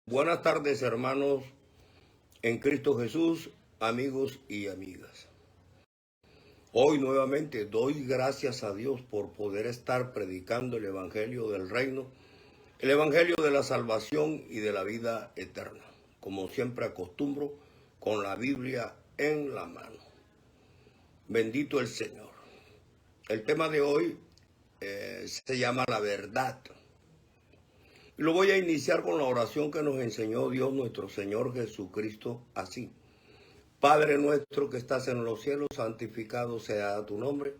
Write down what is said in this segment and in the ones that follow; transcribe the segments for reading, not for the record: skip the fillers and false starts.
Buenas tardes, hermanos en Cristo Jesús, amigos y amigas. Hoy nuevamente doy gracias a Dios por poder estar predicando el Evangelio del Reino, el Evangelio de la salvación y de la vida eterna, como siempre acostumbro, con la Biblia en la mano. Bendito el Señor. El tema de hoy se llama la verdad. Y lo voy a iniciar con la oración que nos enseñó Dios nuestro Señor Jesucristo así. Padre nuestro que estás en los cielos, santificado sea tu nombre.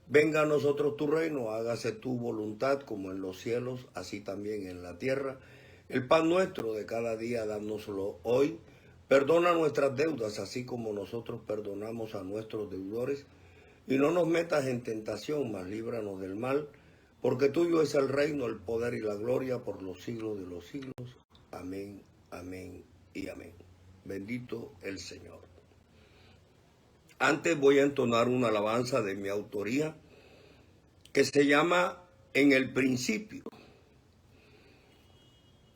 Venga a nosotros tu reino, hágase tu voluntad como en los cielos, así también en la tierra. El pan nuestro de cada día, dánoslo hoy. Perdona nuestras deudas, así como nosotros perdonamos a nuestros deudores. Y no nos metas en tentación, mas líbranos del mal. Porque tuyo es el reino, el poder y la gloria por los siglos de los siglos. Amén, amén y amén. Bendito el Señor. Antes voy a entonar una alabanza de mi autoría que se llama En el principio.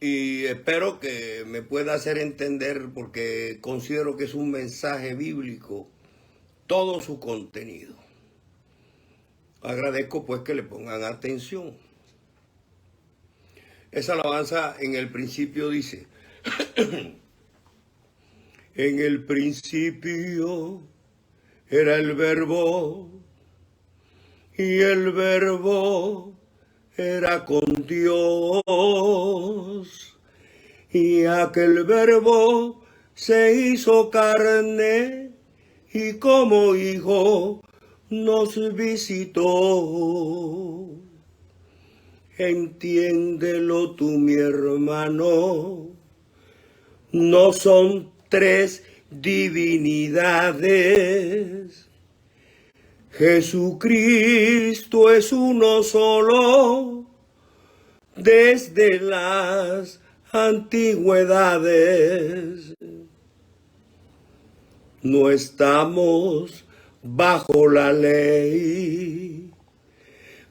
Y espero que me pueda hacer entender porque considero que es un mensaje bíblico todo su contenido. Agradezco pues que le pongan atención. Esa alabanza en el principio dice, en el principio era el verbo y el verbo era con Dios y aquel verbo se hizo carne y como hijo nos visitó. Entiéndelo tú, mi hermano, no son tres divinidades. Jesucristo es uno solo desde las antigüedades. No estamos bajo la ley,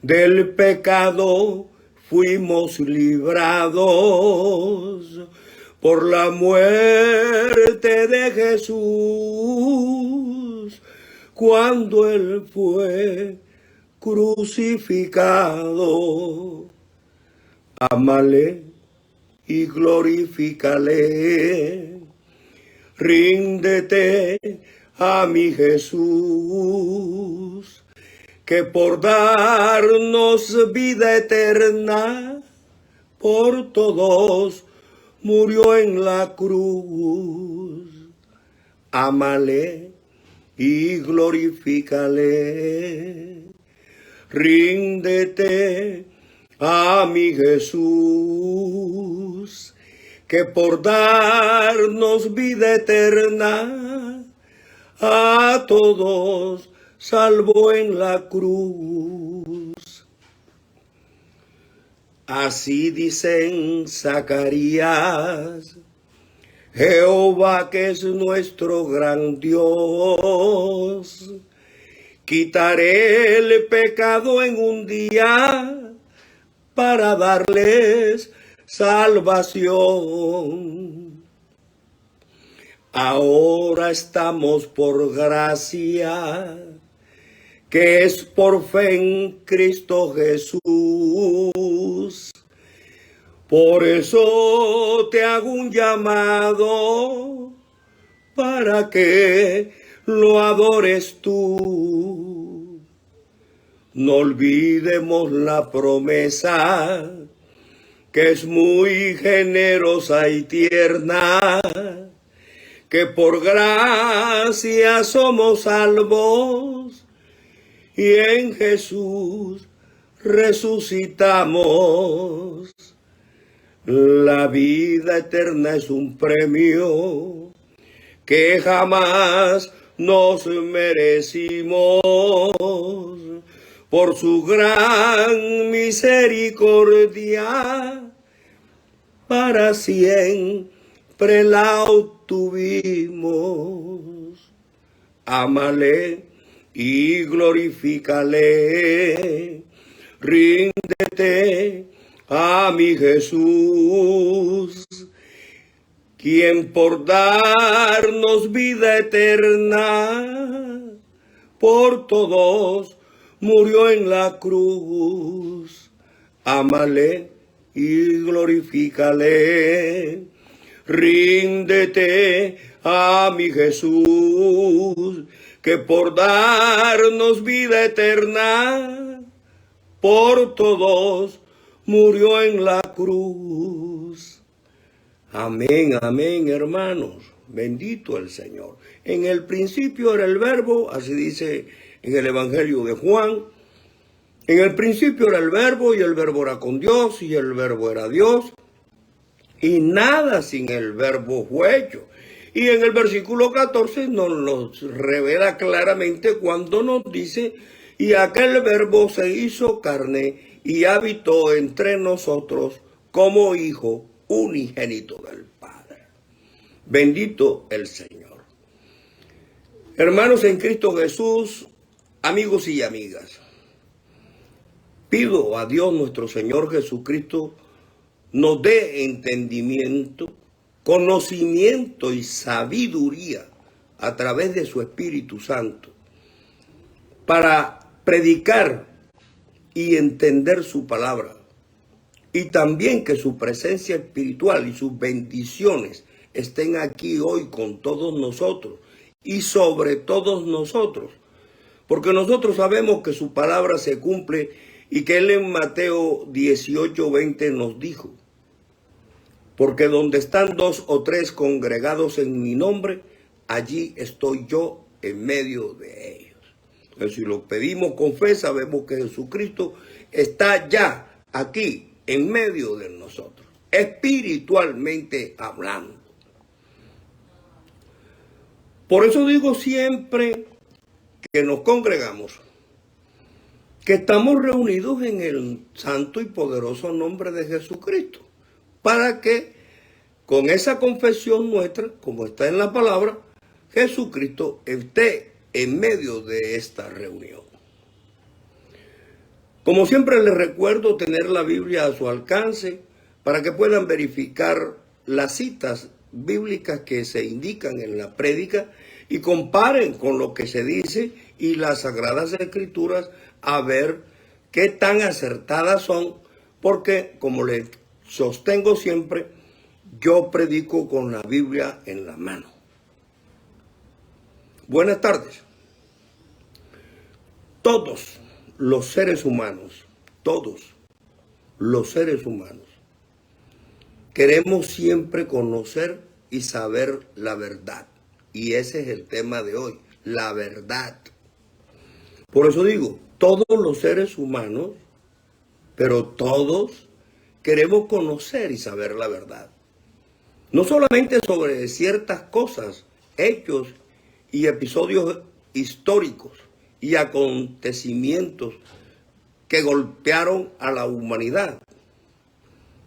del pecado fuimos librados por la muerte de Jesús, cuando Él fue crucificado. Ámale y glorifícale, ríndete a mi Jesús, que por darnos vida eterna, por todos murió en la cruz. Ámale y glorifícale, ríndete a mi Jesús, que por darnos vida eterna, a todos salvó en la cruz. Así dicen Zacarías, Jehová que es nuestro gran Dios, quitaré el pecado en un día para darles salvación. Ahora estamos por gracia, que es por fe en Cristo Jesús. Por eso te hago un llamado para que lo adores tú. No olvidemos la promesa, que es muy generosa y tierna, que por gracia somos salvos y en Jesús resucitamos. La vida eterna es un premio que jamás nos merecimos. Por su gran misericordia, para siempre la obtuvimos. Ámale y glorifícale, ríndete a mi Jesús, quien por darnos vida eterna, por todos murió en la cruz. Ámale y glorifícale, ríndete a mi Jesús, que por darnos vida eterna, por todos murió en la cruz. Amén, amén, hermanos. Bendito el Señor. En el principio era el Verbo, así dice en el Evangelio de Juan. En el principio era el Verbo, y el Verbo era con Dios, y el Verbo era Dios. Y nada sin el Verbo fue hecho. Y en el versículo 14 nos revela claramente cuando nos dice: y aquel Verbo se hizo carne y habitó entre nosotros como Hijo unigénito del Padre. Bendito el Señor. Hermanos en Cristo Jesús, amigos y amigas, pido a Dios nuestro Señor Jesucristo nos dé entendimiento, conocimiento y sabiduría a través de su Espíritu Santo para predicar y entender su palabra, y también que su presencia espiritual y sus bendiciones estén aquí hoy con todos nosotros y sobre todos nosotros, porque nosotros sabemos que su palabra se cumple y que Él en Mateo 18:20 nos dijo: porque donde están 2 o 3 congregados en mi nombre, allí estoy yo en medio de ellos. Entonces, si lo pedimos con fe, sabemos que Jesucristo está ya aquí en medio de nosotros, espiritualmente hablando. Por eso digo siempre que nos congregamos, que estamos reunidos en el santo y poderoso nombre de Jesucristo, para que con esa confesión nuestra, como está en la palabra, Jesucristo esté en medio de esta reunión. Como siempre les recuerdo tener la Biblia a su alcance para que puedan verificar las citas bíblicas que se indican en la prédica y comparen con lo que se dice y las Sagradas Escrituras a ver qué tan acertadas son, porque como les sostengo siempre, yo predico con la Biblia en la mano. Buenas tardes. Todos los seres humanos, queremos siempre conocer y saber la verdad. Y ese es el tema de hoy, la verdad. Por eso digo, todos los seres humanos, pero todos queremos conocer y saber la verdad. No solamente sobre ciertas cosas, hechos y episodios históricos y acontecimientos que golpearon a la humanidad,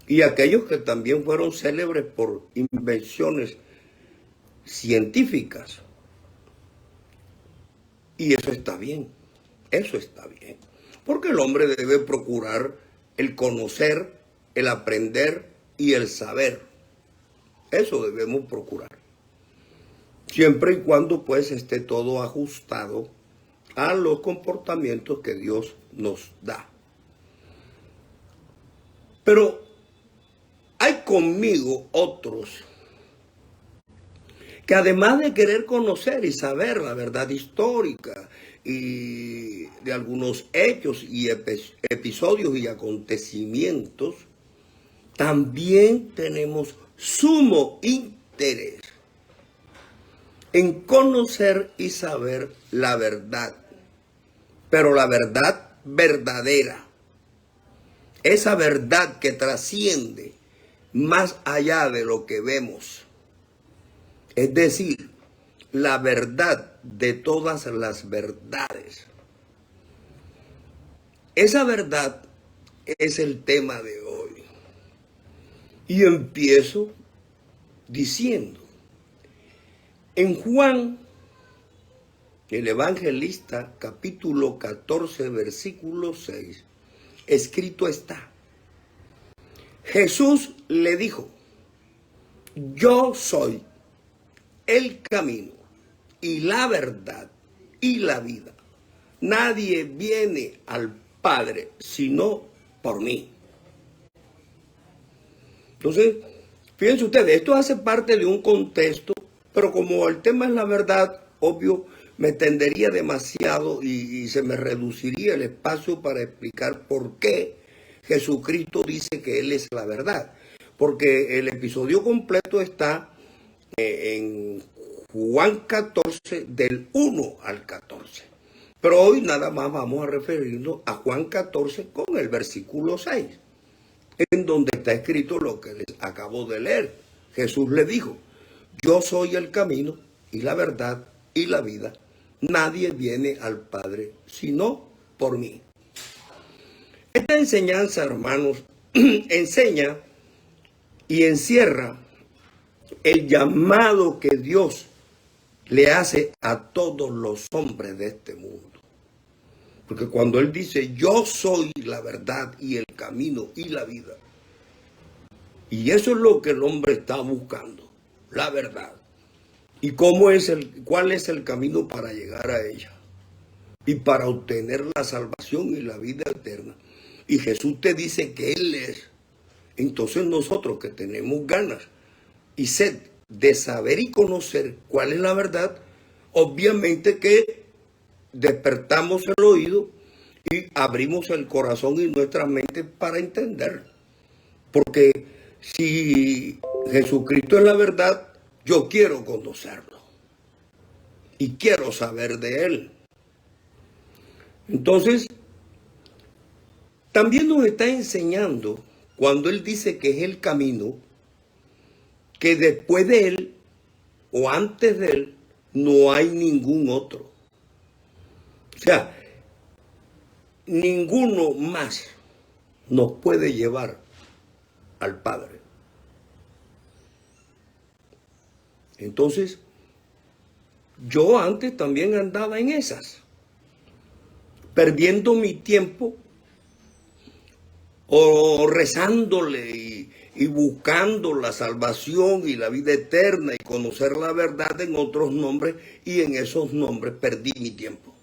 y aquellos que también fueron célebres por invenciones científicas. Y eso está bien, porque el hombre debe procurar el conocer, el aprender y el saber. Eso debemos procurar, siempre y cuando pues esté todo ajustado a los comportamientos que Dios nos da. Pero hay conmigo otros que además de querer conocer y saber la verdad histórica y de algunos hechos y episodios y acontecimientos, también tenemos sumo interés en conocer y saber la verdad, pero la verdad verdadera, esa verdad que trasciende más allá de lo que vemos, es decir, la verdad de todas las verdades. Esa verdad es el tema de hoy. Y empiezo diciendo, en Juan, el evangelista, capítulo 14, versículo 6, escrito está: Jesús le dijo: yo soy el camino y la verdad y la vida. Nadie viene al Padre sino por mí. Entonces, fíjense ustedes, esto hace parte de un contexto, pero como el tema es la verdad, obvio, me tendería demasiado y se me reduciría el espacio para explicar por qué Jesucristo dice que Él es la verdad. Porque el episodio completo está en Juan 14, del 1 al 14. Pero hoy nada más vamos a referirnos a Juan 14 con el versículo 6, en donde está escrito lo que les acabo de leer. Jesús le dijo, yo soy el camino y la verdad y la vida. Nadie viene al Padre sino por mí. Esta enseñanza, hermanos, enseña y encierra el llamado que Dios le hace a todos los hombres de este mundo. Porque cuando Él dice, yo soy la verdad y el camino y la vida. Y eso es lo que el hombre está buscando, la verdad. ¿Y cuál es el camino para llegar a ella? Y para obtener la salvación y la vida eterna. Y Jesús te dice que Él es. Entonces nosotros que tenemos ganas y sed de saber y conocer cuál es la verdad, obviamente que despertamos el oído y abrimos el corazón y nuestra mente para entender. Porque si Jesucristo es la verdad, yo quiero conocerlo y quiero saber de Él. Entonces, también nos está enseñando, cuando Él dice que es el camino, que después de Él o antes de Él no hay ningún otro. O sea, ninguno más nos puede llevar al Padre. Entonces, yo antes también andaba en esas, perdiendo mi tiempo o rezándole y buscando la salvación y la vida eterna y conocer la verdad en otros nombres, y en esos nombres perdí mi tiempo.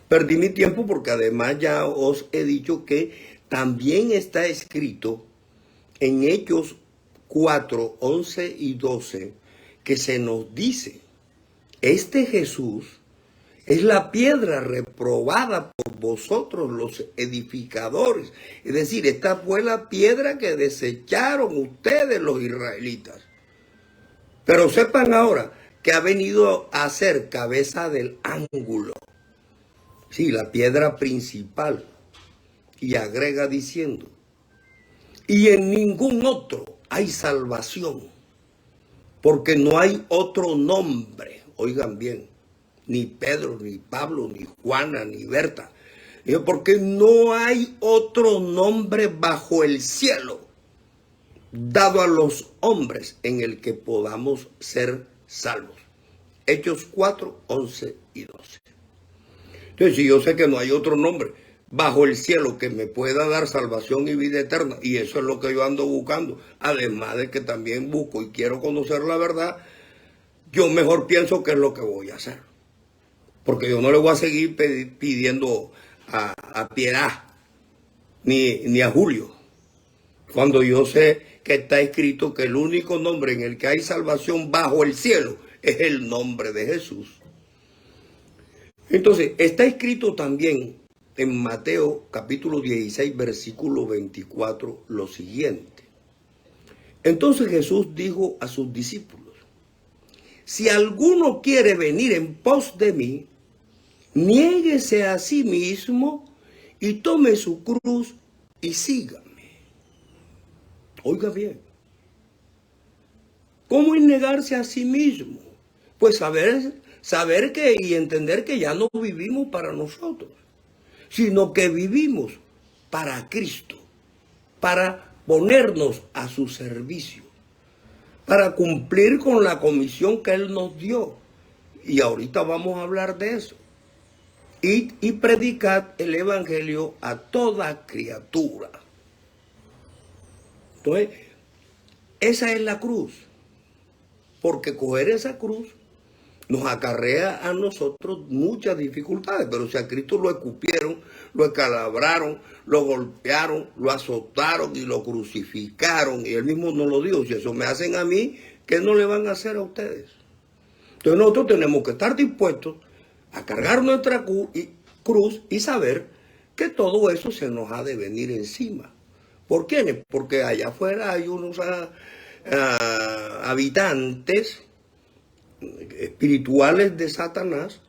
Perdí mi tiempo porque además ya os he dicho que también está escrito en Hechos 4, 11 y 12, que se nos dice, este Jesús es la piedra reprobada por vosotros los edificadores. Es decir, esta fue la piedra que desecharon ustedes los israelitas. Pero sepan ahora que ha venido a ser cabeza del ángulo. Sí, la piedra principal. Y agrega diciendo, y en ningún otro hay salvación, porque no hay otro nombre, oigan bien, ni Pedro, ni Pablo, ni Juana, ni Berta, porque no hay otro nombre bajo el cielo dado a los hombres en el que podamos ser salvos. Hechos 4, 11 y 12. Entonces, si yo sé que no hay otro nombre bajo el cielo que me pueda dar salvación y vida eterna, y eso es lo que yo ando buscando, además de que también busco y quiero conocer la verdad, yo mejor pienso qué es lo que voy a hacer. Porque yo no le voy a seguir pidiendo a Piedad ni a Julio, cuando yo sé que está escrito que el único nombre en el que hay salvación bajo el cielo es el nombre de Jesús. Entonces, está escrito también en Mateo capítulo 16, versículo 24, lo siguiente. Entonces Jesús dijo a sus discípulos, si alguno quiere venir en pos de mí, niéguese a sí mismo y tome su cruz y sígame. Oiga bien, ¿cómo es negarse a sí mismo? Pues saber que y entender que ya no vivimos para nosotros, sino que vivimos para Cristo, para ponernos a su servicio, para cumplir con la comisión que Él nos dio. Y ahorita vamos a hablar de eso. Id y predicad el evangelio a toda criatura. Entonces, esa es la cruz. porque coger esa cruz nos acarrea a nosotros muchas dificultades, pero si a Cristo lo escupieron, lo escalabraron, lo golpearon, lo azotaron y lo crucificaron, y él mismo nos lo dijo, si eso me hacen a mí, ¿qué no le van a hacer a ustedes? Entonces nosotros tenemos que estar dispuestos a cargar nuestra cruz y saber que todo eso se nos ha de venir encima. ¿Por quiénes? Porque allá afuera hay unos habitantes espirituales de Satanás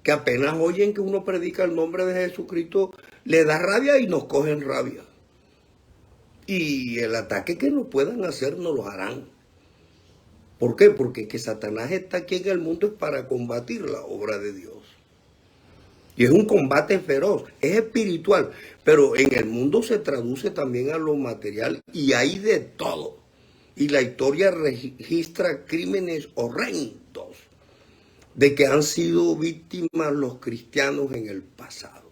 que apenas oyen que uno predica el nombre de Jesucristo, le da rabia y nos cogen rabia. Y el ataque que nos puedan hacer nos lo harán. ¿Por qué? Porque que Satanás está aquí en el mundo es para combatir la obra de Dios. Y es un combate feroz, es espiritual, pero en el mundo se traduce también a lo material y hay de todo. Y la historia registra crímenes horrendos de que han sido víctimas los cristianos en el pasado.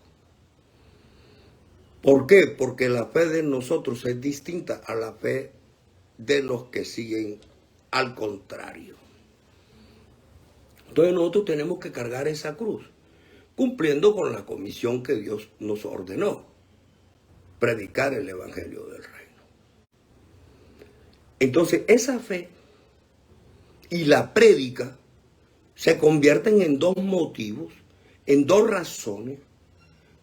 ¿Por qué? Porque la fe de nosotros es distinta a la fe de los que siguen al contrario. Entonces nosotros tenemos que cargar esa cruz, cumpliendo con la comisión que Dios nos ordenó, predicar el Evangelio del Reino. Entonces esa fe y la prédica se convierten en dos motivos, en dos razones,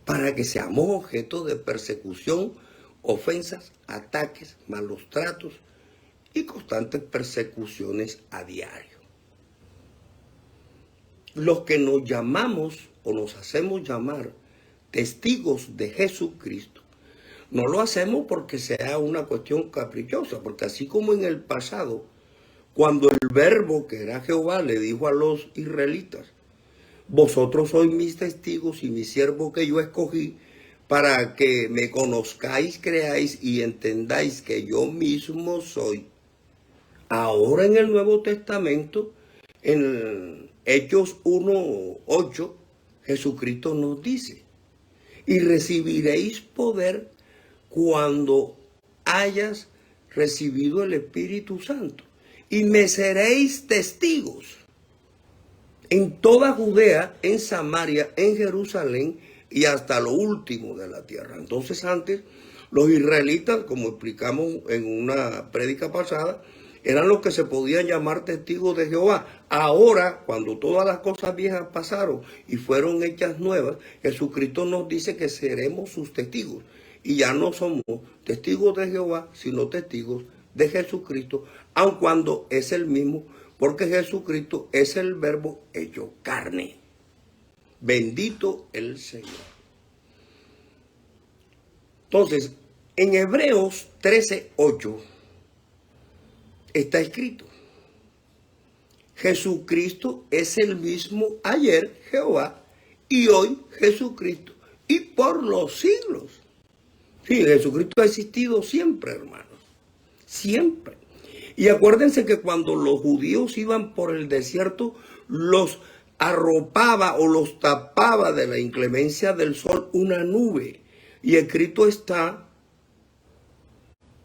para que seamos objeto de persecución, ofensas, ataques, malos tratos y constantes persecuciones a diario. Los que nos llamamos o nos hacemos llamar testigos de Jesucristo, no lo hacemos porque sea una cuestión caprichosa, porque así como en el pasado, cuando el Verbo, que era Jehová, le dijo a los israelitas, vosotros sois mis testigos y mi siervo que yo escogí, para que me conozcáis, creáis y entendáis que yo mismo soy. Ahora en el Nuevo Testamento, en Hechos 1:8, Jesucristo nos dice, y recibiréis poder cuando hayas recibido el Espíritu Santo, y me seréis testigos en toda Judea, en Samaria, en Jerusalén y hasta lo último de la tierra. Entonces antes los israelitas, como explicamos en una prédica pasada, eran los que se podían llamar testigos de Jehová. Ahora, cuando todas las cosas viejas pasaron y fueron hechas nuevas, Jesucristo nos dice que seremos sus testigos. Y ya no somos testigos de Jehová, sino testigos de Jesucristo, aun cuando es el mismo, porque Jesucristo es el Verbo hecho carne. Bendito el Señor. Entonces, en Hebreos 13:8 está escrito, Jesucristo es el mismo ayer, Jehová, y hoy Jesucristo, y por los siglos. Sí, Jesucristo ha existido siempre, hermanos, siempre. Y acuérdense que cuando los judíos iban por el desierto, los arropaba o los tapaba de la inclemencia del sol una nube. Y escrito está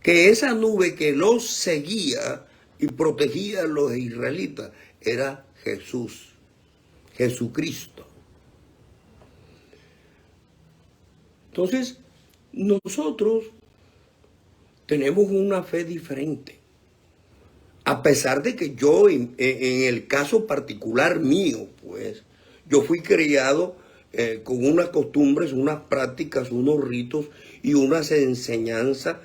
que esa nube que los seguía y protegía a los israelitas era Jesús, Jesucristo. Entonces, nosotros tenemos una fe diferente. A pesar de que yo, en el caso particular mío, pues, yo fui criado con unas costumbres, unas prácticas, unos ritos y unas enseñanzas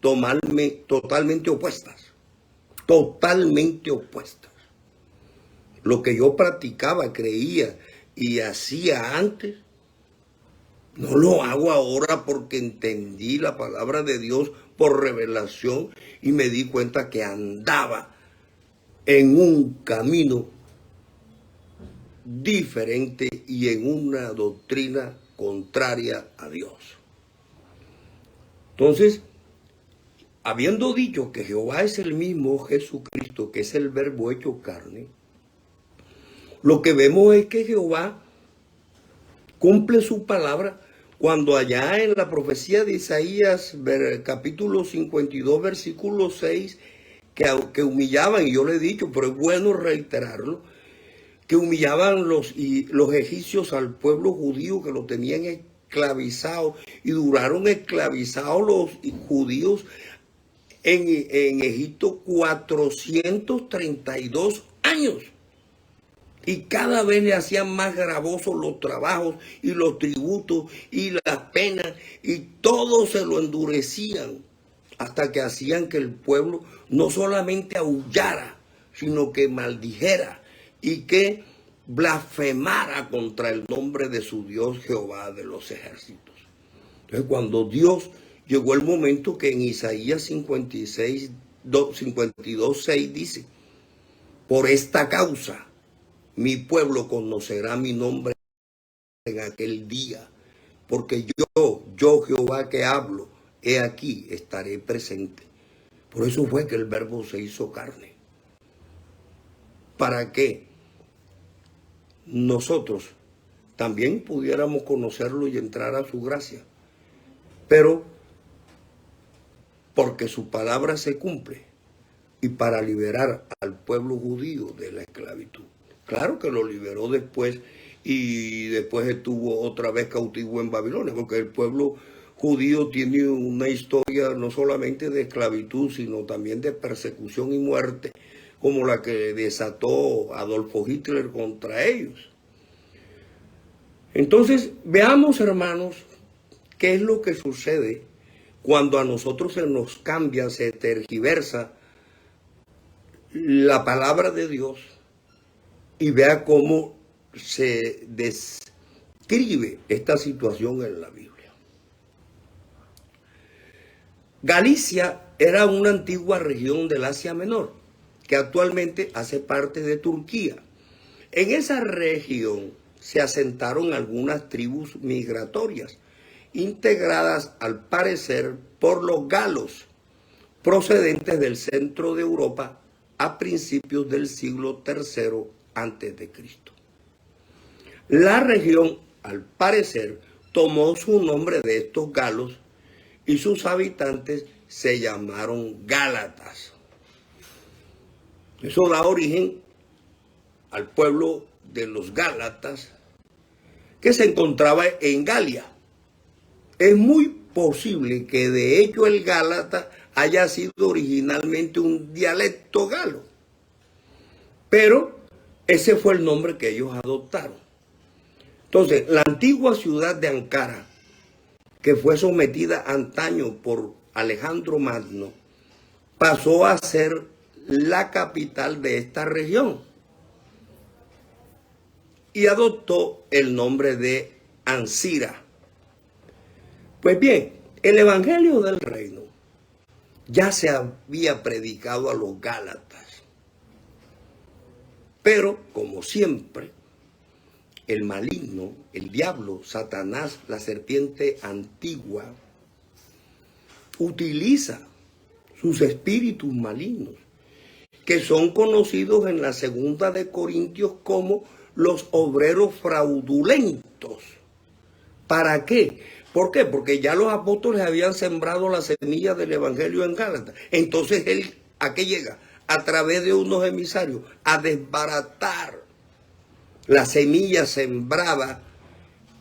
totalmente opuestas. Totalmente opuestas. Lo que yo practicaba, creía y hacía antes, no lo hago ahora porque entendí la palabra de Dios por revelación y me di cuenta que andaba en un camino diferente y en una doctrina contraria a Dios. Entonces, habiendo dicho que Jehová es el mismo Jesucristo, que es el Verbo hecho carne, lo que vemos es que Jehová cumple su palabra cuando allá en la profecía de Isaías, capítulo 52, versículo 6, que humillaban, y yo le he dicho, pero es bueno reiterarlo, que humillaban los egipcios al pueblo judío, que lo tenían esclavizado, y duraron esclavizados los judíos en Egipto 432 años. Y cada vez le hacían más gravosos los trabajos y los tributos y las penas, y todo se lo endurecían, hasta que hacían que el pueblo no solamente aullara, sino que maldijera y que blasfemara contra el nombre de su Dios Jehová de los ejércitos. Entonces, cuando Dios llegó el momento que en Isaías 52:6 dice: por esta causa mi pueblo conocerá mi nombre en aquel día, porque yo Jehová que hablo, he aquí, estaré presente. Por eso fue que el Verbo se hizo carne, para que nosotros también pudiéramos conocerlo y entrar a su gracia. Pero porque su palabra se cumple, y para liberar al pueblo judío de la esclavitud. Claro que lo liberó después, y después estuvo otra vez cautivo en Babilonia, porque el pueblo judío tiene una historia no solamente de esclavitud, sino también de persecución y muerte, como la que desató Adolfo Hitler contra ellos. Entonces, veamos, hermanos, qué es lo que sucede cuando a nosotros se nos cambia, se tergiversa la palabra de Dios, y vea cómo se describe esta situación en la Biblia. Galicia era una antigua región del Asia Menor, que actualmente hace parte de Turquía. En esa región se asentaron algunas tribus migratorias, integradas al parecer por los galos, procedentes del centro de Europa a principios del siglo III a.C. La región, al parecer, tomó su nombre de estos galos, y sus habitantes se llamaron gálatas. Eso da origen al pueblo de los gálatas, que se encontraba en Galia. Es muy posible que de hecho el gálata haya sido originalmente un dialecto galo, pero ese fue el nombre que ellos adoptaron. Entonces, la antigua ciudad de Ankara, que fue sometida antaño por Alejandro Magno, pasó a ser la capital de esta región y adoptó el nombre de Ancira. Pues bien, el Evangelio del Reino ya se había predicado a los gálatas, pero como siempre, el maligno, el diablo, Satanás, la serpiente antigua, utiliza sus espíritus malignos, que son conocidos en la segunda de Corintios como los obreros fraudulentos. ¿Para qué? ¿Por qué? Porque ya los apóstoles habían sembrado la semilla del Evangelio en Gálatas. Entonces él, ¿a qué llega? A través de unos emisarios, a desbaratar la semilla sembrada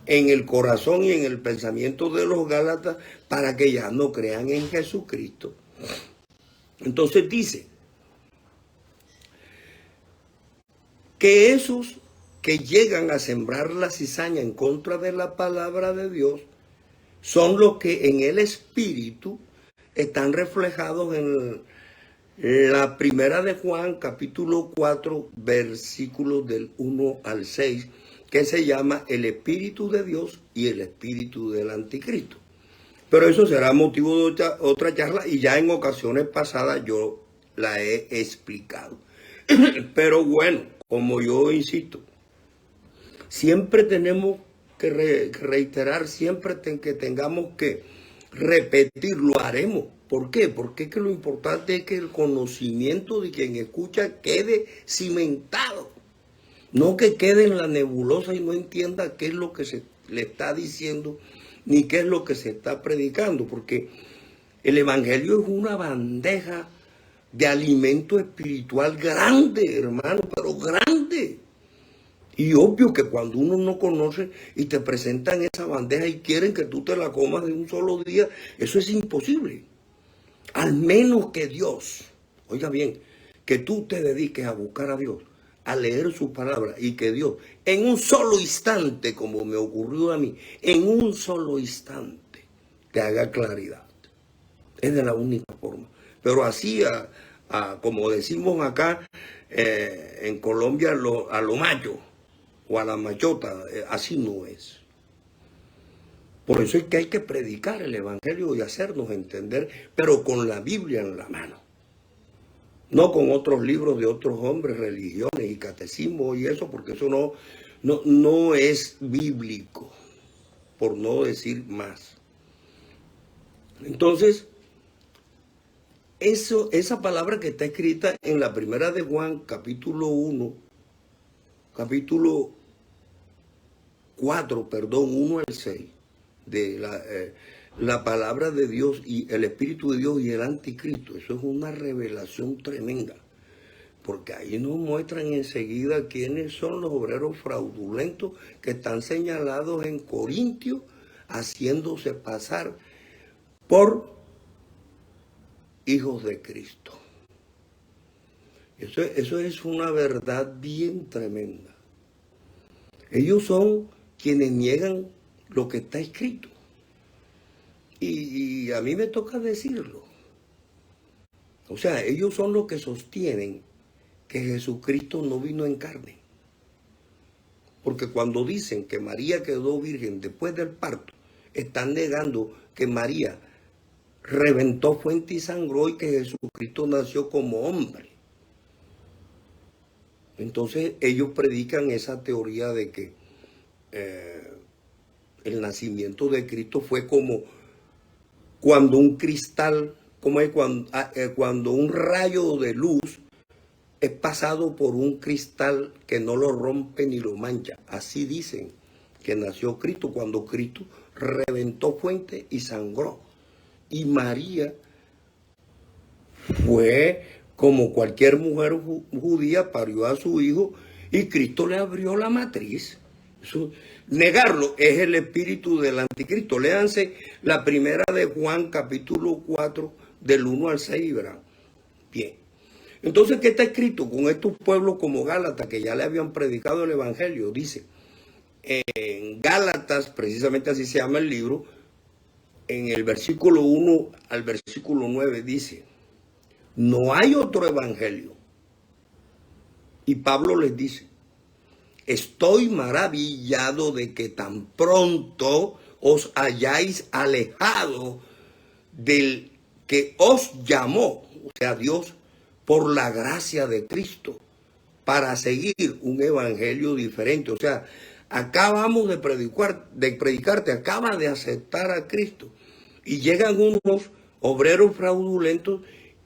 en el corazón y en el pensamiento de los gálatas, para que ya no crean en Jesucristo. Entonces dice que esos que llegan a sembrar la cizaña en contra de la palabra de Dios son los que en el espíritu están reflejados en la primera de Juan, capítulo 4, versículos del 1 al 6, que se llama el Espíritu de Dios y el Espíritu del Anticristo. Pero eso será motivo de otra charla, y ya en ocasiones pasadas yo la he explicado. Pero bueno, como yo insisto, siempre tenemos que reiterar, siempre que tengamos que repetir, lo haremos. ¿Por qué? Porque es que lo importante es que el conocimiento de quien escucha quede cimentado. No que quede en la nebulosa y no entienda qué es lo que se le está diciendo, ni qué es lo que se está predicando. Porque el Evangelio es una bandeja de alimento espiritual grande, hermano, pero grande. Y obvio que cuando uno no conoce y te presentan esa bandeja y quieren que tú te la comas de un solo día, eso es imposible. Al menos que Dios, oiga bien, que tú te dediques a buscar a Dios, a leer su palabra y que Dios, en un solo instante, como me ocurrió a mí, en un solo instante, te haga claridad. Es de la única forma. Pero así, como decimos acá en Colombia, a lo macho o a la machota, así no es. Por eso es que hay que predicar el Evangelio y hacernos entender, pero con la Biblia en la mano. No con otros libros de otros hombres, religiones y catecismo y eso, porque eso no es bíblico, por no decir más. Entonces, esa palabra que está escrita en la primera de Juan, capítulo 1, capítulo 4, 1 al 6, de la palabra de Dios y el Espíritu de Dios y el Anticristo, eso es una revelación tremenda, porque ahí nos muestran enseguida quiénes son los obreros fraudulentos que están señalados en Corintios, haciéndose pasar por hijos de Cristo. Eso es una verdad bien tremenda. Ellos son quienes niegan lo que está escrito. Y a mí me toca decirlo. O sea, ellos son los que sostienen que Jesucristo no vino en carne. Porque cuando dicen que María quedó virgen después del parto, están negando que María reventó fuente y sangró y que Jesucristo nació como hombre. Entonces ellos predican esa teoría de que el nacimiento de Cristo fue como cuando un cristal, como es cuando un rayo de luz es pasado por un cristal que no lo rompe ni lo mancha. Así dicen que nació Cristo, cuando Cristo reventó fuente y sangró. Y María fue como cualquier mujer judía, parió a su hijo y Cristo le abrió la matriz. Eso, negarlo es el espíritu del anticristo. Léanse la primera de Juan, capítulo 4, del 1 al 6, verán. Bien. Entonces, ¿qué está escrito con estos pueblos como Gálatas, que ya le habían predicado el Evangelio? Dice, en Gálatas, precisamente así se llama el libro, en el versículo 1 al versículo 9 dice, no hay otro evangelio. Y Pablo les dice, estoy maravillado de que tan pronto os hayáis alejado del que os llamó, o sea, Dios, por la gracia de Cristo, para seguir un evangelio diferente. O sea, acabamos de predicarte, acaba de aceptar a Cristo. Y llegan unos obreros fraudulentos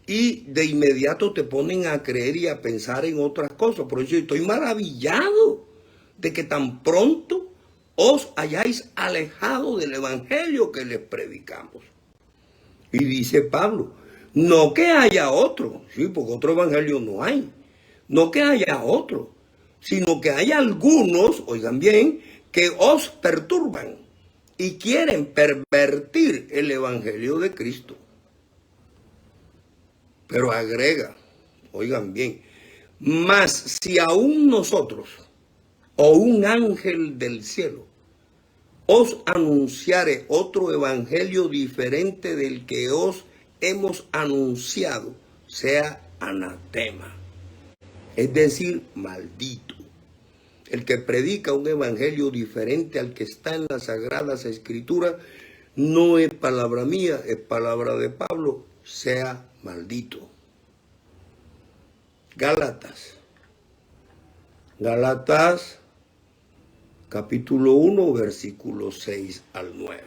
y de inmediato te ponen a creer y a pensar en otras cosas. Por eso estoy maravillado de que tan pronto os hayáis alejado del evangelio que les predicamos. Y dice Pablo, no que haya otro, sí, porque otro evangelio no hay. No que haya otro, sino que hay algunos, oigan bien, que os perturban y quieren pervertir el evangelio de Cristo. Pero agrega, oigan bien, mas si aún nosotros o un ángel del cielo os anunciare otro evangelio diferente del que os hemos anunciado, sea anatema, es decir, maldito. El que predica un evangelio diferente al que está en las Sagradas Escrituras no es palabra mía, es palabra de Pablo, sea maldito. Gálatas, capítulo 1, versículos 6 al 9.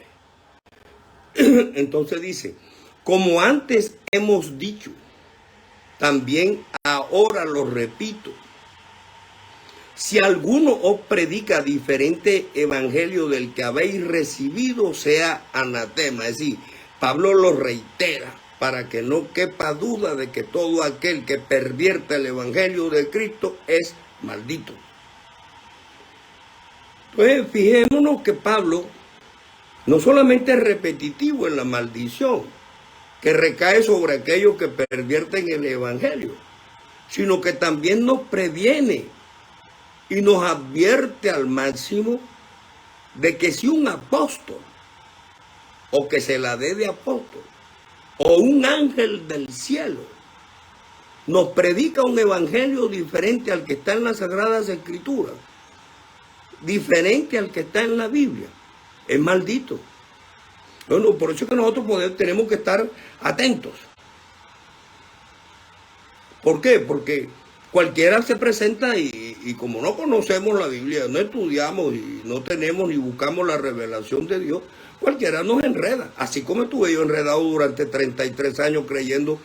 Entonces dice, como antes hemos dicho, también ahora lo repito, si alguno os predica diferente evangelio del que habéis recibido, sea anatema. Es decir, Pablo lo reitera. para que no quepa duda de que todo aquel que pervierta el evangelio de Cristo es maldito. Entonces, fijémonos que Pablo no solamente es repetitivo en la maldición que recae sobre aquellos que pervierten el evangelio, sino que también nos previene y nos advierte al máximo de que si un apóstol, o que se la dé de apóstol, o un ángel del cielo, nos predica un evangelio diferente al que está en las Sagradas Escrituras, diferente al que está en la Biblia, es maldito. Bueno, por eso es que nosotros tenemos que estar atentos. ¿Por qué? Porque cualquiera se presenta y como no conocemos la Biblia, no estudiamos y no tenemos ni buscamos la revelación de Dios, cualquiera nos enreda. Así como estuve yo enredado durante 33 años creyendo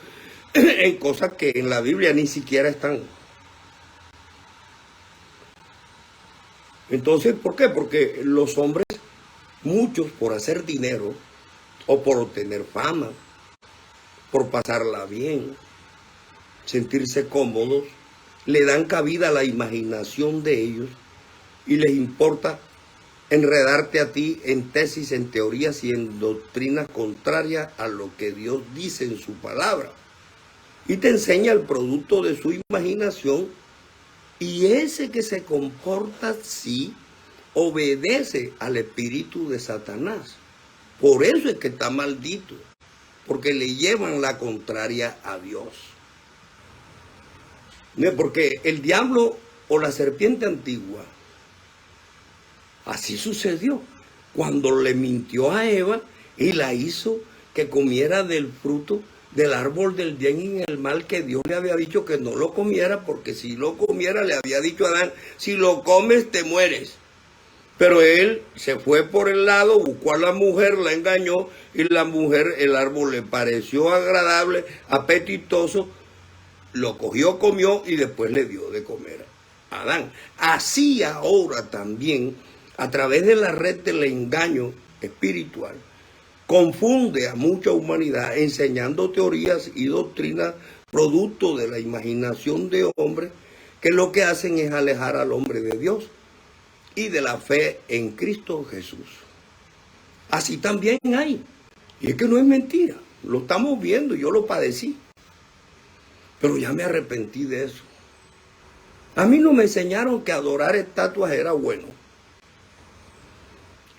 en cosas que en la Biblia ni siquiera están. Entonces, ¿por qué? Porque los hombres, muchos por hacer dinero o por obtener fama, por pasarla bien, sentirse cómodos, le dan cabida a la imaginación de ellos y les importa enredarte a ti en tesis, en teorías y en doctrinas contrarias a lo que Dios dice en su palabra. Y te enseña el producto de su imaginación, y ese que se comporta así obedece al espíritu de Satanás. Por eso es que está maldito, porque le llevan la contraria a Dios. Porque el diablo o la serpiente antigua, así sucedió cuando le mintió a Eva y la hizo que comiera del fruto del árbol del bien y el mal, que Dios le había dicho que no lo comiera, porque si lo comiera le había dicho a Adán, si lo comes te mueres. Pero él se fue por el lado, buscó a la mujer, la engañó, y la mujer, el árbol le pareció agradable, apetitoso, lo cogió, comió y después le dio de comer a Adán. Así ahora también, a través de la red del engaño espiritual, confunde a mucha humanidad enseñando teorías y doctrinas producto de la imaginación de hombres, que lo que hacen es alejar al hombre de Dios y de la fe en Cristo Jesús. Así también hay. Y es que no es mentira. Lo estamos viendo, yo lo padecí. Pero ya me arrepentí de eso. A mí no me enseñaron que adorar estatuas era bueno.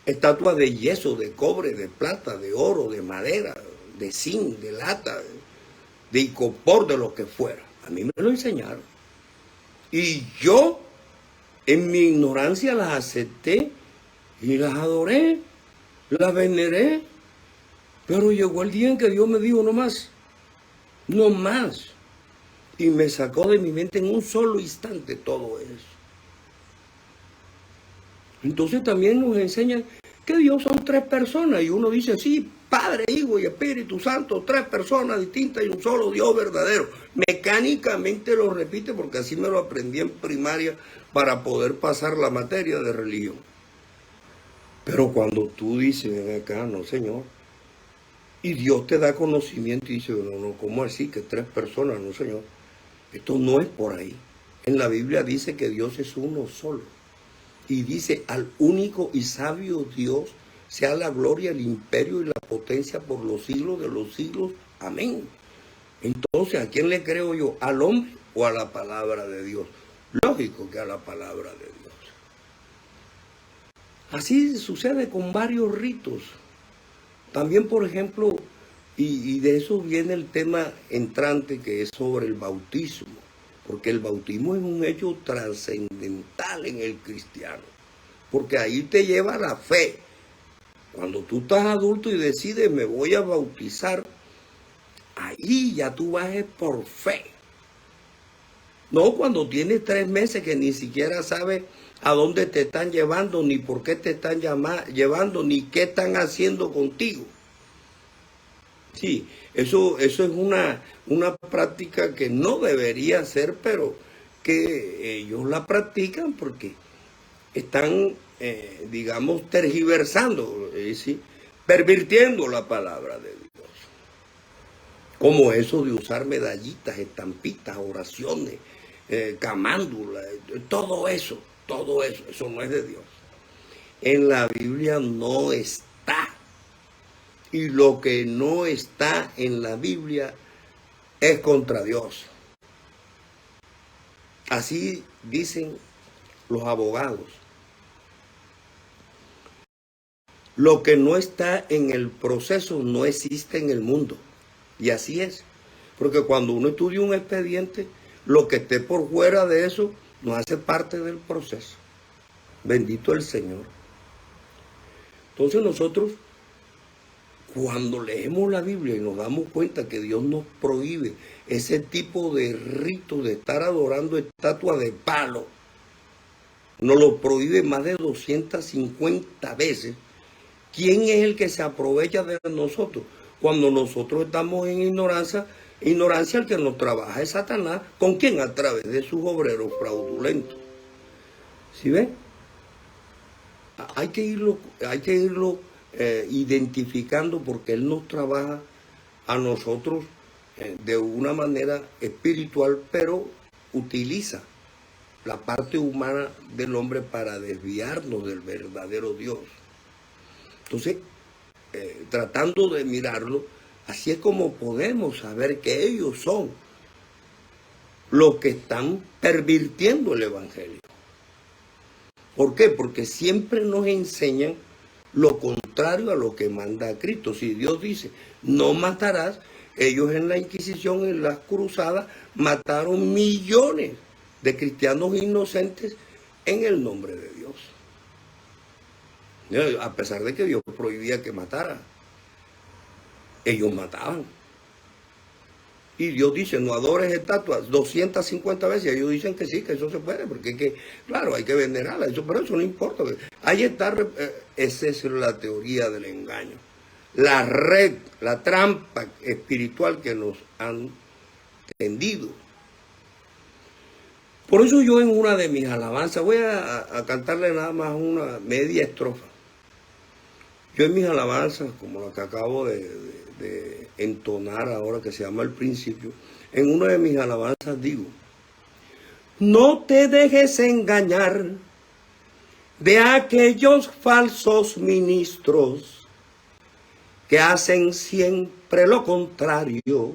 Estatuas de yeso, de cobre, de plata, de oro, de madera, de zinc, de lata, de icopor, de lo que fuera. A mí me lo enseñaron. Y yo, en mi ignorancia, las acepté y las adoré, las veneré. Pero llegó el día en que Dios me dijo, no más, no más. Y me sacó de mi mente en un solo instante todo eso. Entonces también nos enseñan que Dios son tres personas. Y uno dice, sí, Padre, Hijo y Espíritu Santo, tres personas distintas y un solo Dios verdadero. Mecánicamente lo repite porque así me lo aprendí en primaria para poder pasar la materia de religión. Pero cuando tú dices, ven acá, no, Señor, y Dios te da conocimiento y dice, no, ¿cómo así que tres personas? No, Señor, esto no es por ahí. En la Biblia dice que Dios es uno solo. Y dice, al único y sabio Dios sea la gloria, el imperio y la potencia por los siglos de los siglos. Amén. Entonces, ¿a quién le creo yo? ¿Al hombre o a la palabra de Dios? Lógico que a la palabra de Dios. Así sucede con varios ritos. También, por ejemplo, y de eso viene el tema entrante, que es sobre el bautismo. Porque el bautismo es un hecho trascendental en el cristiano. Porque ahí te lleva la fe. Cuando tú estás adulto y decides, me voy a bautizar, ahí ya tú vas por fe. No cuando tienes 3 meses que ni siquiera sabes a dónde te están llevando, ni por qué te están llevando, ni qué están haciendo contigo. Sí, eso es una práctica que no debería ser, pero que ellos la practican porque están, digamos, tergiversando, ¿sí? Pervirtiendo la palabra de Dios. como eso de usar medallitas, estampitas, oraciones, camándulas, todo eso, eso no es de Dios. En la Biblia no está. Y lo que no está en la Biblia es contra Dios. Así dicen los abogados. Lo que no está en el proceso no existe en el mundo. Y así es. Porque cuando uno estudia un expediente, lo que esté por fuera de eso no hace parte del proceso. Bendito el Señor. Entonces nosotros, cuando leemos la Biblia y nos damos cuenta que Dios nos prohíbe ese tipo de rito de estar adorando estatuas de palo, nos lo prohíbe más de 250 veces, ¿quién es el que se aprovecha de nosotros? Cuando nosotros estamos en ignorancia, el que nos trabaja es Satanás. ¿Con quién? A través de sus obreros fraudulentos. ¿Sí ven? Hay que irlo identificando, porque Él nos trabaja a nosotros de una manera espiritual, pero utiliza la parte humana del hombre para desviarnos del verdadero Dios. Entonces, tratando de mirarlo, así es como podemos saber que ellos son los que están pervirtiendo el Evangelio. ¿Por qué? Porque siempre nos enseñan lo contrario a lo que manda Cristo. Si Dios dice, no matarás, ellos en la Inquisición, en las cruzadas, mataron millones de cristianos inocentes en el nombre de Dios. A pesar de que Dios prohibía que matara, ellos mataban. Y Dios dice, no adores estatuas 250 veces. Y ellos dicen que sí, que eso se puede, porque es que, claro, hay que venerarla, pero eso no importa. Ahí está, esa es la teoría del engaño. La red, la trampa espiritual que nos han tendido. Por eso yo en una de mis alabanzas, voy a cantarle nada más una media estrofa. Yo en mis alabanzas, como la que acabo de entonar ahora, que se llama El Principio, en una de mis alabanzas digo, no te dejes engañar de aquellos falsos ministros que hacen siempre lo contrario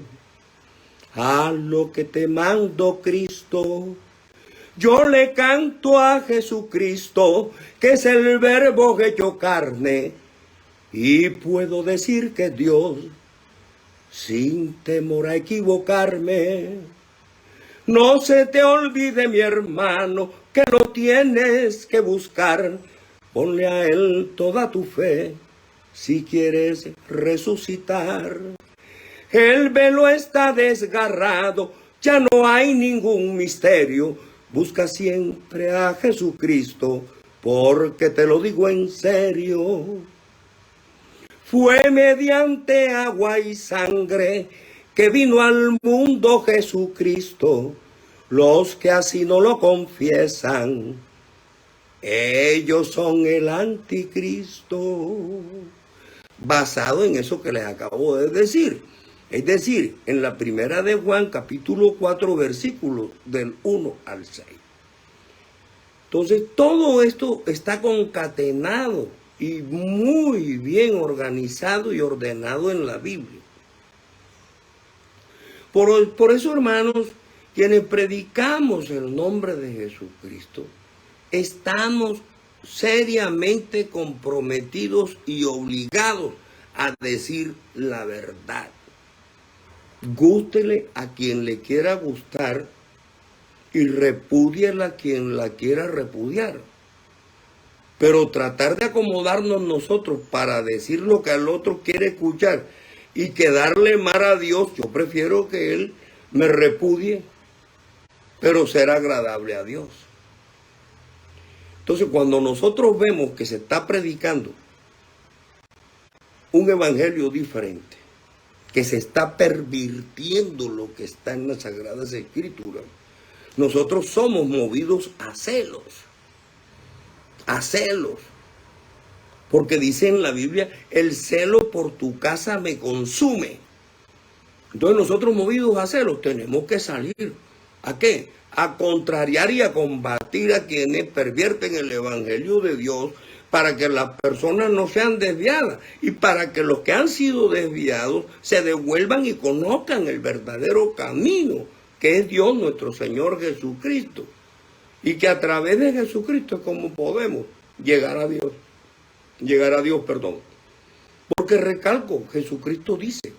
a lo que te mandó Cristo. Yo le canto a Jesucristo, que es el Verbo hecho carne, y puedo decir que Dios, sin temor a equivocarme. No se te olvide, mi hermano, que lo tienes que buscar. Ponle a Él toda tu fe, si quieres resucitar. El velo está desgarrado, ya no hay ningún misterio. Busca siempre a Jesucristo, porque te lo digo en serio. Fue mediante agua y sangre que vino al mundo Jesucristo. Los que así no lo confiesan, ellos son el anticristo. Basado en eso que les acabo de decir. Es decir, en la primera de Juan, capítulo 4, versículos del 1 al 6. Entonces, todo esto está concatenado y muy bien organizado y ordenado en la Biblia. Por eso, hermanos, quienes predicamos el nombre de Jesucristo, estamos seriamente comprometidos y obligados a decir la verdad. Gústele a quien le quiera gustar y repúdiela a quien la quiera repudiar. Pero tratar de acomodarnos nosotros para decir lo que el otro quiere escuchar y quedarle mal a Dios, yo prefiero que Él me repudie, pero ser agradable a Dios. Entonces, cuando nosotros vemos que se está predicando un evangelio diferente, que se está pervirtiendo lo que está en las Sagradas Escrituras, nosotros somos movidos a celos. A celos. Porque dice en la Biblia, el celo por tu casa me consume. Entonces nosotros movidos a celos tenemos que salir. ¿A qué? A contrariar y a combatir a quienes pervierten el evangelio de Dios para que las personas no sean desviadas y para que los que han sido desviados se devuelvan y conozcan el verdadero camino que es Dios nuestro Señor Jesucristo. Y que a través de Jesucristo es como podemos llegar a Dios. Porque recalco, Jesucristo dice: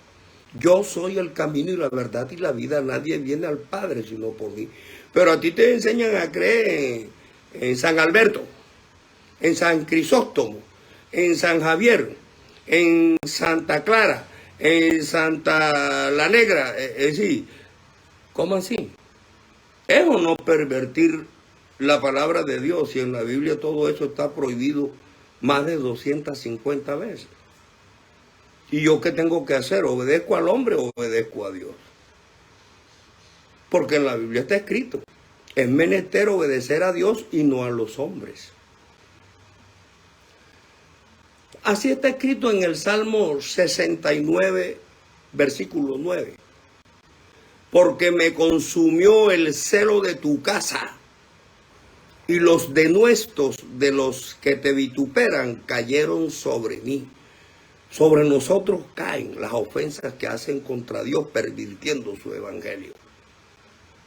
yo soy el camino y la verdad y la vida, nadie viene al Padre sino por mí. Pero a ti te enseñan a creer en San Alberto, en San Crisóstomo, en San Javier, en Santa Clara, en Santa la Negra. Es decir, ¿cómo así? ¿Es o no pervertir la palabra de Dios? Y en la Biblia todo eso está prohibido más de 250 veces. ¿Y yo qué tengo que hacer? ¿Obedezco al hombre o obedezco a Dios? Porque en la Biblia está escrito: es menester obedecer a Dios y no a los hombres. Así está escrito en el Salmo 69, versículo 9. Porque me consumió el celo de tu casa, y los denuestos de los que te vituperan cayeron sobre mí. Sobre nosotros caen las ofensas que hacen contra Dios pervirtiendo su evangelio.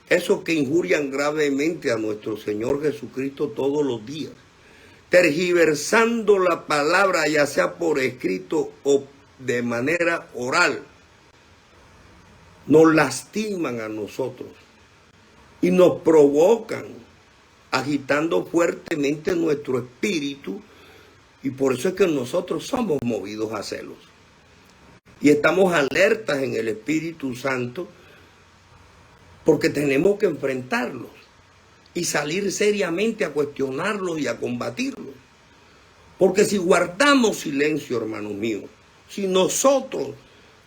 Esos que injurian gravemente a nuestro Señor Jesucristo todos los días, tergiversando la palabra, ya sea por escrito o de manera oral, nos lastiman a nosotros y nos provocan, agitando fuertemente nuestro espíritu. Y por eso es que nosotros somos movidos a celos. Y estamos alertas en el Espíritu Santo, porque tenemos que enfrentarlos y salir seriamente a cuestionarlos y a combatirlos. Porque si guardamos silencio, hermanos míos, si nosotros,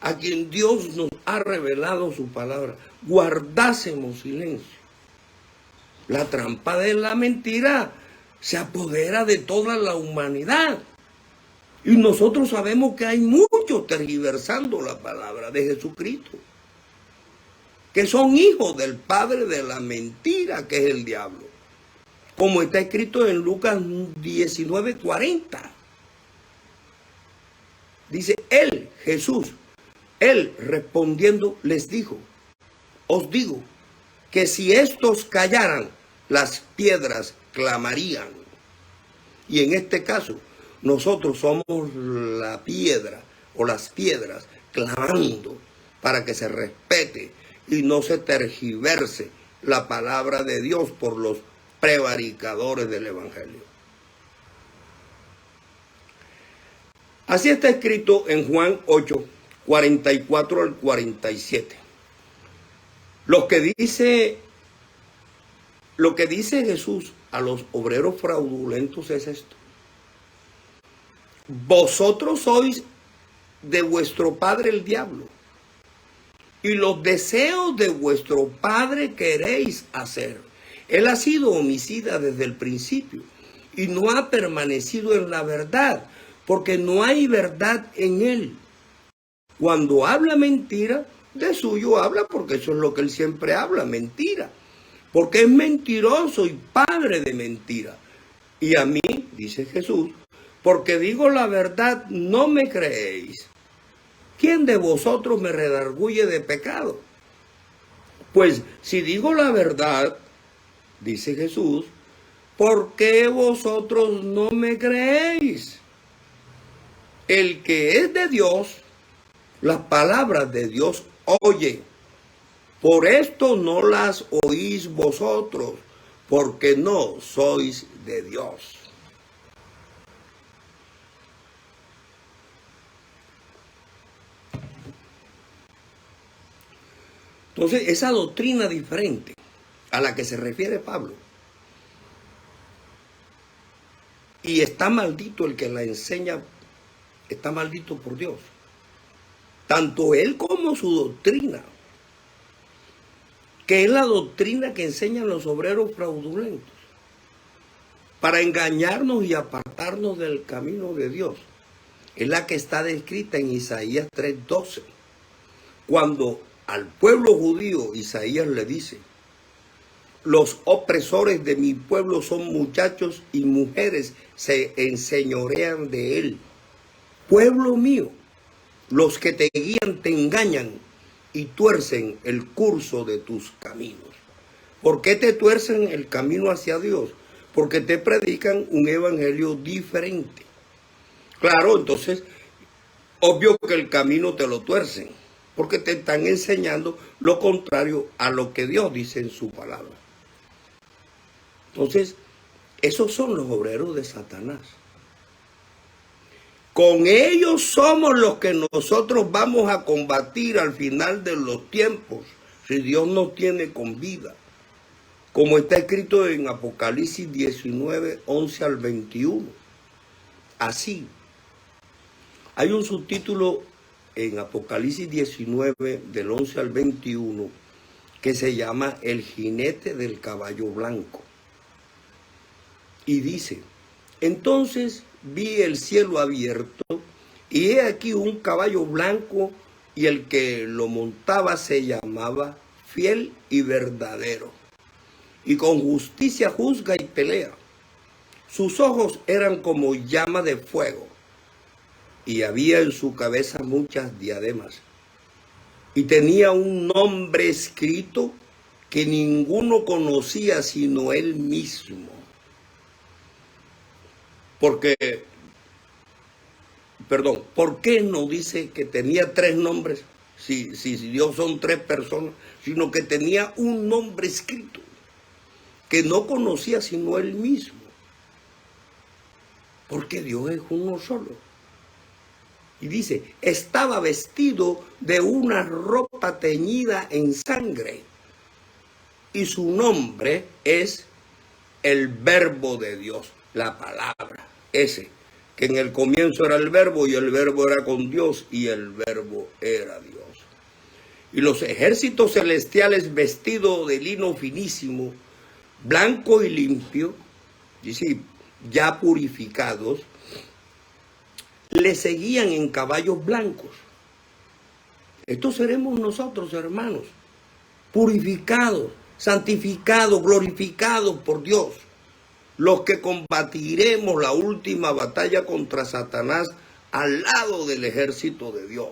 a quien Dios nos ha revelado su palabra, guardásemos silencio, la trampa de la mentira se apodera de toda la humanidad. Y nosotros sabemos que hay muchos tergiversando la palabra de Jesucristo, que son hijos del padre de la mentira, que es el diablo. Como está escrito en Lucas 19:40. Dice: él, Jesús, él respondiendo les dijo: os digo que si estos callaran, las piedras clamarían. Y en este caso, nosotros somos la piedra o las piedras clamando para que se respete y no se tergiverse la palabra de Dios por los prevaricadores del evangelio. Así está escrito en Juan 8, 44 al 47. Lo que dice Jesús a los obreros fraudulentos es esto: vosotros sois de vuestro padre el diablo, y los deseos de vuestro padre queréis hacer. Él ha sido homicida desde el principio y no ha permanecido en la verdad, porque no hay verdad en él. Cuando habla mentira, de suyo habla, porque eso es lo que él siempre habla, mentira. Porque es mentiroso y padre de mentira. Y a mí, dice Jesús, porque digo la verdad, no me creéis. ¿Quién de vosotros me redarguye de pecado? Pues si digo la verdad, dice Jesús, ¿por qué vosotros no me creéis? El que es de Dios, las palabras de Dios oye. Por esto no las oís vosotros, porque no sois de Dios. Entonces, esa doctrina diferente a la que se refiere Pablo, y está maldito el que la enseña, está maldito por Dios. Tanto él como su doctrina, que es la doctrina que enseñan los obreros fraudulentos, para engañarnos y apartarnos del camino de Dios. Es la que está descrita en Isaías 3:12, cuando al pueblo judío, Isaías le dice: los opresores de mi pueblo son muchachos y mujeres, se enseñorean de él. Pueblo mío, los que te guían te engañan y tuercen el curso de tus caminos. ¿Por qué te tuercen el camino hacia Dios? Porque te predican un evangelio diferente. Claro, entonces, obvio que el camino te lo tuercen, porque te están enseñando lo contrario a lo que Dios dice en su palabra. Entonces, esos son los obreros de Satanás. Con ellos somos los que nosotros vamos a combatir al final de los tiempos, si Dios nos tiene con vida. Como está escrito en Apocalipsis 19, 11 al 21. Así. Hay un subtítulo en Apocalipsis 19, del 11 al 21, que se llama El jinete del caballo blanco. Y dice: entonces vi el cielo abierto, y he aquí un caballo blanco, y el que lo montaba se llamaba Fiel y Verdadero, y con justicia juzga y pelea. Sus ojos eran como llama de fuego, y había en su cabeza muchas diademas, y tenía un nombre escrito que ninguno conocía sino él mismo. ¿Por qué no dice que tenía 3 nombres? Si Dios son 3 personas, sino que tenía un nombre escrito que no conocía sino él mismo. Porque Dios es uno solo. Y dice: estaba vestido de una ropa teñida en sangre, y su nombre es el Verbo de Dios, la palabra, ese, que en el comienzo era el Verbo, y el Verbo era con Dios, y el Verbo era Dios. Y los ejércitos celestiales, vestidos de lino finísimo, blanco y limpio, dice, ya purificados, le seguían en caballos blancos. Estos seremos nosotros, hermanos, purificados, santificados, glorificados por Dios, los que combatiremos la última batalla contra Satanás al lado del ejército de Dios.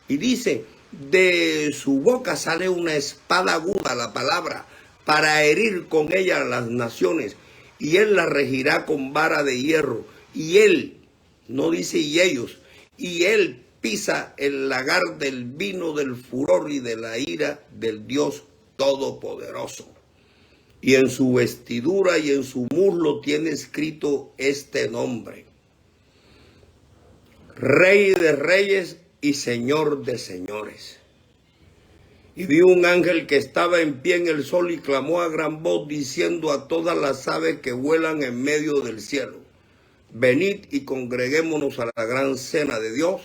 Y dice: de su boca sale una espada aguda, la palabra, para herir con ella a las naciones, y él la regirá con vara de hierro. Y él, no dice y ellos, y él pisa el lagar del vino del furor y de la ira del Dios Todopoderoso. Y en su vestidura y en su muslo tiene escrito este nombre: Rey de Reyes y Señor de Señores. Y vi un ángel que estaba en pie en el sol y clamó a gran voz, diciendo a todas las aves que vuelan en medio del cielo: venid y congreguémonos a la gran cena de Dios,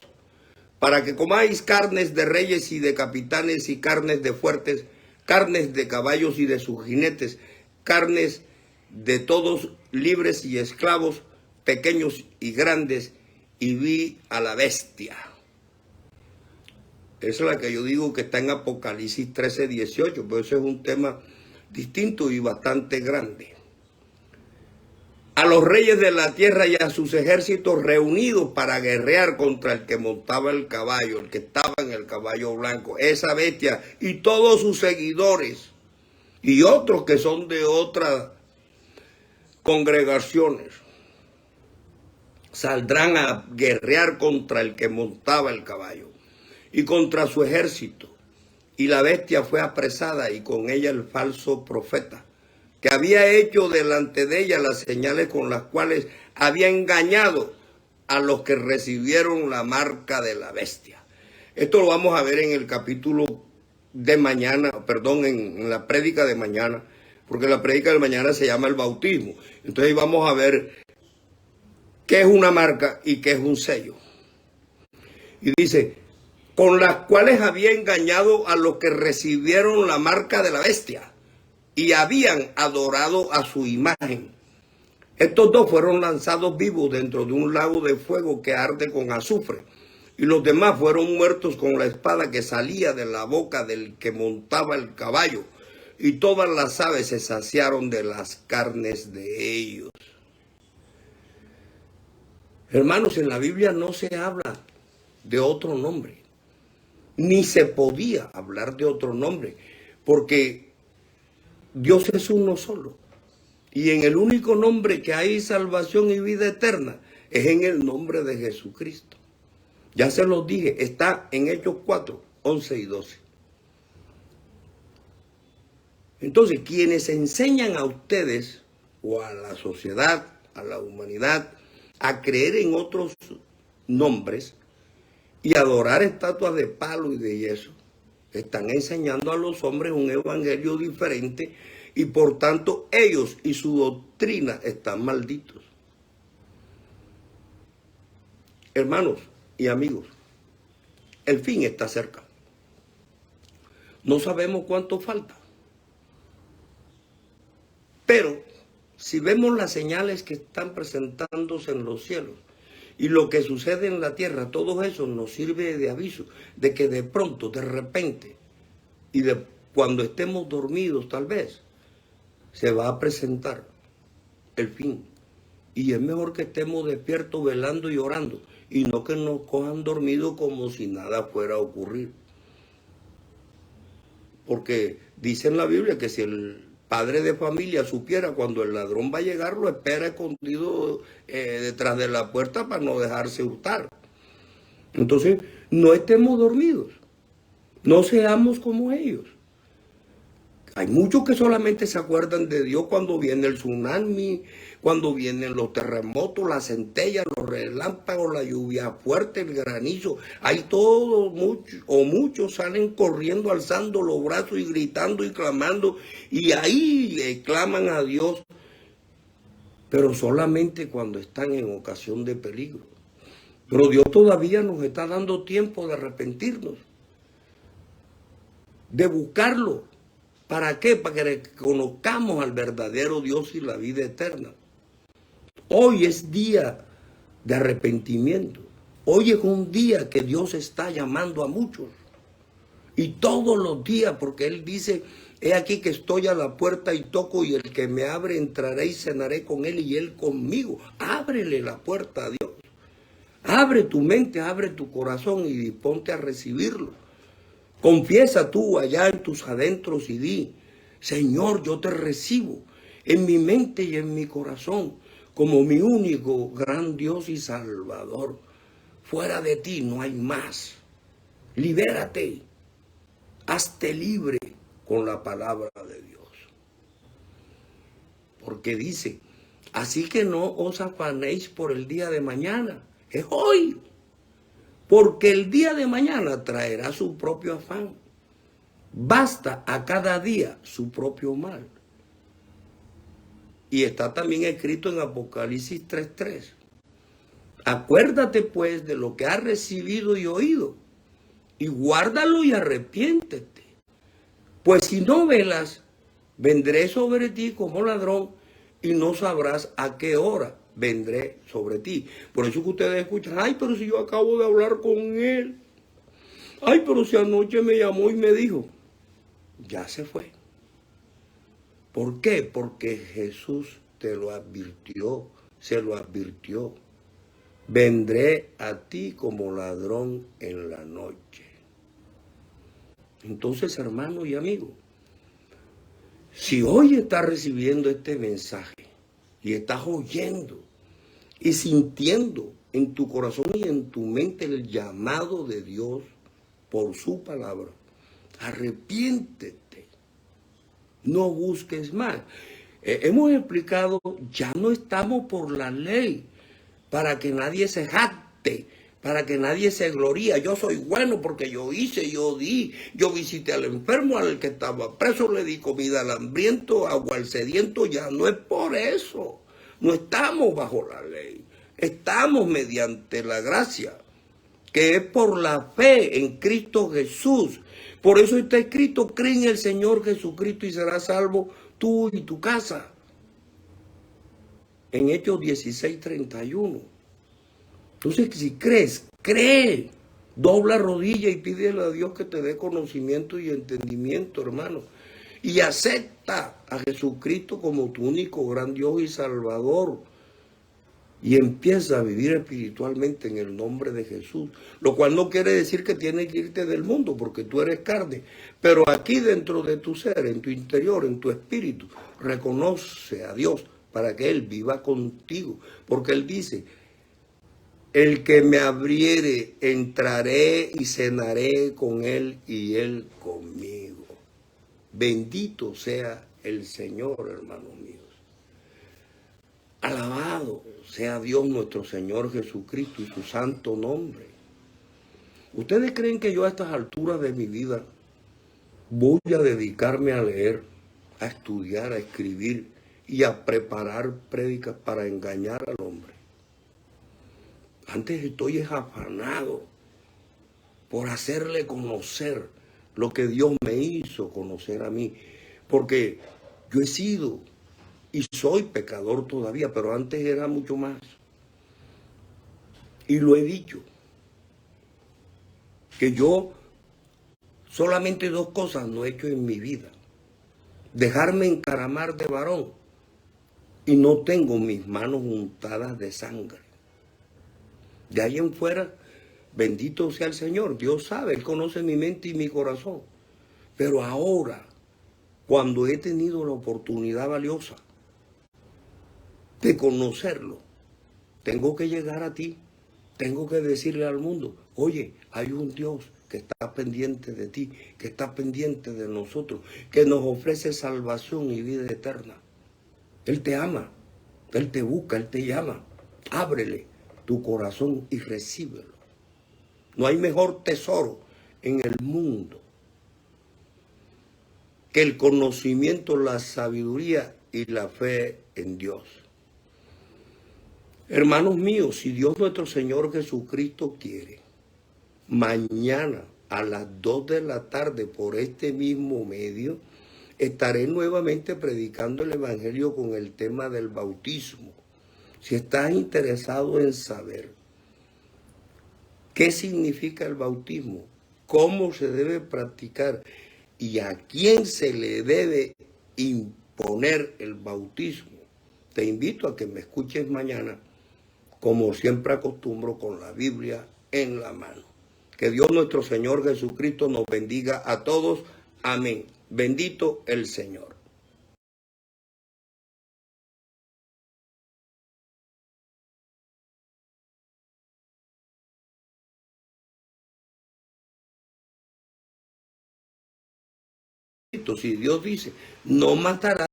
para que comáis carnes de reyes y de capitanes, y carnes de fuertes, carnes de caballos y de sus jinetes, carnes de todos, libres y esclavos, pequeños y grandes, y vi a la bestia. Esa es la que yo digo que está en Apocalipsis 13, 18, pero ese es un tema distinto y bastante grande. A los reyes de la tierra y a sus ejércitos reunidos para guerrear contra el que montaba el caballo, el que estaba en el caballo blanco, esa bestia y todos sus seguidores, y otros que son de otras congregaciones, saldrán a guerrear contra el que montaba el caballo y contra su ejército. Y la bestia fue apresada, y con ella el falso profeta, que había hecho delante de ella las señales con las cuales había engañado a los que recibieron la marca de la bestia. Esto lo vamos a ver en el capítulo de mañana, en la prédica de mañana, porque la prédica de mañana se llama el bautismo. Entonces vamos a ver qué es una marca y qué es un sello. Y dice: con las cuales había engañado a los que recibieron la marca de la bestia y habían adorado a su imagen. Estos dos fueron lanzados vivos dentro de un lago de fuego que arde con azufre, y los demás fueron muertos con la espada que salía de la boca del que montaba el caballo, y todas las aves se saciaron de las carnes de ellos. Hermanos, en la Biblia no se habla de otro nombre, ni se podía hablar de otro nombre, porque Dios es uno solo. Y en el único nombre que hay salvación y vida eterna es en el nombre de Jesucristo. Ya se los dije, está en Hechos 4, 11 y 12. Entonces, quienes enseñan a ustedes o a la sociedad, a la humanidad, a creer en otros nombres y adorar estatuas de palo y de yeso, están enseñando a los hombres un evangelio diferente y por tanto ellos y su doctrina están malditos. Hermanos y amigos, el fin está cerca. No sabemos cuánto falta. Pero si vemos las señales que están presentándose en los cielos y lo que sucede en la tierra, todo eso nos sirve de aviso de que de pronto, de repente, y de cuando estemos dormidos tal vez, se va a presentar el fin. Y es mejor que estemos despiertos, velando y orando, y no que nos cojan dormidos como si nada fuera a ocurrir. Porque dice en la Biblia que si el padre de familia supiera cuando el ladrón va a llegar, lo espera escondido detrás de la puerta para no dejarse hurtar. Entonces, no estemos dormidos. No seamos como ellos. Hay muchos que solamente se acuerdan de Dios cuando viene el tsunami, cuando vienen los terremotos, las centellas, los relámpagos, la lluvia fuerte, el granizo. Hay todos, muchos salen corriendo, alzando los brazos y gritando y clamando. Y ahí claman a Dios, pero solamente cuando están en ocasión de peligro. Pero Dios todavía nos está dando tiempo de arrepentirnos, de buscarlo. ¿Para qué? Para que conozcamos al verdadero Dios y la vida eterna. Hoy es día de arrepentimiento. Hoy es un día que Dios está llamando a muchos. Y todos los días, porque Él dice, he aquí que estoy a la puerta y toco, y el que me abre entraré y cenaré con Él y Él conmigo. Ábrele la puerta a Dios. Abre tu mente, abre tu corazón y disponte a recibirlo. Confiesa tú allá en tus adentros y di, Señor, yo te recibo en mi mente y en mi corazón como mi único gran Dios y Salvador. Fuera de ti no hay más. Libérate, hazte libre con la palabra de Dios. Porque dice, así que no os afanéis por el día de mañana, es hoy. Porque el día de mañana traerá su propio afán. Basta a cada día su propio mal. Y está también escrito en Apocalipsis 3:3. Acuérdate pues de lo que has recibido y oído, y guárdalo y arrepiéntete. Pues si no velas, vendré sobre ti como ladrón, y no sabrás a qué hora vendré sobre ti. Por eso que ustedes escuchan, ay, pero si yo acabo de hablar con él. Ay, pero si anoche me llamó y me dijo. Ya se fue. ¿Por qué? Porque Jesús te lo advirtió, se lo advirtió. Vendré a ti como ladrón en la noche. Entonces, hermano y amigo, si hoy estás recibiendo este mensaje y estás oyendo y sintiendo en tu corazón y en tu mente el llamado de Dios por su palabra, arrepiéntete, no busques más. Hemos explicado, ya no estamos por la ley, para que nadie se jacte, para que nadie se gloríe. Yo soy bueno porque yo hice, yo di, yo visité al enfermo, al que estaba preso, le di comida al hambriento, agua al sediento. Ya no es por eso, no estamos bajo la ley, estamos mediante la gracia, que es por la fe en Cristo Jesús. Por eso está escrito, cree en el Señor Jesucristo y serás salvo tú y tu casa. En Hechos 16:31. Entonces, si crees, cree. Dobla rodilla y pídele a Dios que te dé conocimiento y entendimiento, hermano. Y acepta a Jesucristo como tu único gran Dios y Salvador. Y empieza a vivir espiritualmente en el nombre de Jesús. Lo cual no quiere decir que tienes que irte del mundo, porque tú eres carne. Pero aquí dentro de tu ser, en tu interior, en tu espíritu, reconoce a Dios para que Él viva contigo. Porque Él dice, el que me abriere, entraré y cenaré con Él y Él conmigo. Bendito sea el Señor, hermanos míos. Alabado sea Dios nuestro Señor Jesucristo y su santo nombre. ¿Ustedes creen que yo a estas alturas de mi vida voy a dedicarme a leer, a estudiar, a escribir y a preparar prédicas para engañar al hombre? Antes estoy afanado por hacerle conocer lo que Dios me hizo conocer a mí. Porque yo he sido y soy pecador todavía, pero antes era mucho más. Y lo he dicho, que yo solamente dos cosas no he hecho en mi vida. Dejarme encaramar de varón y no tengo mis manos untadas de sangre. De ahí en fuera, bendito sea el Señor. Dios sabe, Él conoce mi mente y mi corazón. Pero ahora, cuando he tenido la oportunidad valiosa de conocerlo, tengo que llegar a ti. Tengo que decirle al mundo, oye, hay un Dios que está pendiente de ti, que está pendiente de nosotros, que nos ofrece salvación y vida eterna. Él te ama, Él te busca, Él te llama. Ábrele tu corazón y recíbelo. No hay mejor tesoro en el mundo que el conocimiento, la sabiduría y la fe en Dios. Hermanos míos, si Dios nuestro Señor Jesucristo quiere, mañana a las 2 de la tarde por este mismo medio, estaré nuevamente predicando el Evangelio con el tema del bautismo. Si estás interesado en saber qué significa el bautismo, cómo se debe practicar y a quién se le debe imponer el bautismo, te invito a que me escuches mañana, como siempre acostumbro, con la Biblia en la mano. Que Dios nuestro Señor Jesucristo nos bendiga a todos. Amén. Bendito el Señor. Si Dios dice, no matarás.